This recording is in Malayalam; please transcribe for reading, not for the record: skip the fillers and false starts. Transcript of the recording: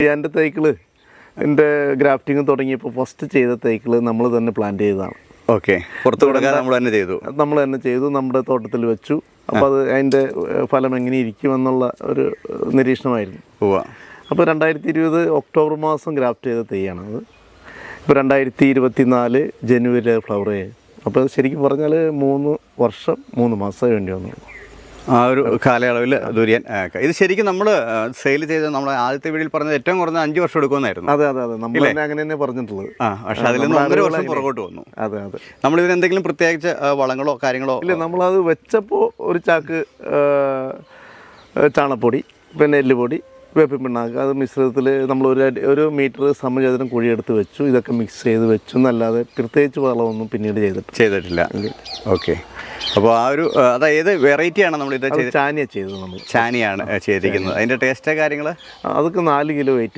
എൻ്റെ തൈക്കള് എൻ്റെ ഗ്രാഫ്റ്റിംഗ് തുടങ്ങിയപ്പോൾ ഫസ്റ്റ് ചെയ്ത തൈക്കള് നമ്മൾ തന്നെ പ്ലാന്റ് ചെയ്തതാണ്. ഓക്കെ, പുറത്ത് കൊടുക്കാൻ നമ്മൾ തന്നെ ചെയ്തു. നമ്മുടെ തോട്ടത്തിൽ വെച്ചു. അപ്പോൾ അത് അതിൻ്റെ ഫലം എങ്ങനെ ഇരിക്കുമെന്നുള്ള ഒരു നിരീക്ഷണമായിരുന്നു. അപ്പോൾ 2020 ഒക്ടോബർ മാസം ഗ്രാഫ്റ്റ് ചെയ്ത തൈയാണത്. ഇപ്പോൾ 2024 ജനുവരി ഫ്ലവർ ചെയ്തു. അപ്പോൾ ശരിക്കും പറഞ്ഞാൽ 3 വർഷം 3 മാസമേ വേണ്ടി വന്നു. ആ ഒരു കാലയളവിൽ ദുരിയാൻ. ഇത് ശരിക്കും നമ്മൾ സെയിൽ ചെയ്ത് നമ്മൾ ആദ്യത്തെ വീഡിയോയിൽ പറഞ്ഞത് ഏറ്റവും കുറഞ്ഞ 5 വർഷം എടുക്കുമെന്നായിരുന്നു. അതെ, നമ്മൾ അങ്ങനെ തന്നെ പറഞ്ഞിട്ടുള്ളത്. പക്ഷെ അതിൽ നിന്ന് 1.5 വർഷം പുറകോട്ട് വന്നു. അതെ. നമ്മളിതിന് എന്തെങ്കിലും പ്രത്യേകിച്ച് വളങ്ങളോ കാര്യങ്ങളോ ഇല്ല. നമ്മളത് വെച്ചപ്പോൾ ഒരു ചാക്ക് ചാണപ്പൊടി, പിന്നെ എല്ലുപൊടി, വേപ്പിൻ പിണ്ണാക്ക്, അത് മിശ്രിതത്തിൽ നമ്മൾ ഒരു മീറ്റർ സമചതുരം കുഴിയെടുത്ത് വെച്ചു. ഇതൊക്കെ മിക്സ് ചെയ്ത് വെച്ചു എന്നല്ലാതെ പ്രത്യേകിച്ച് വളമൊന്നും പിന്നീട് ചെയ്തിട്ടില്ല. ഓക്കെ. അപ്പോൾ ആ ഒരു അതായത് വെറൈറ്റിയാണ് നമ്മൾ ഇത് ചാനിയാണ് ചെയ്തത്. ചാനിയാണ് ചെയ്തിരിക്കുന്നത്. അതിൻ്റെ ടേസ്റ്റ് കാര്യങ്ങൾ അതൊക്കെ 4 കിലോ വെയിറ്റ്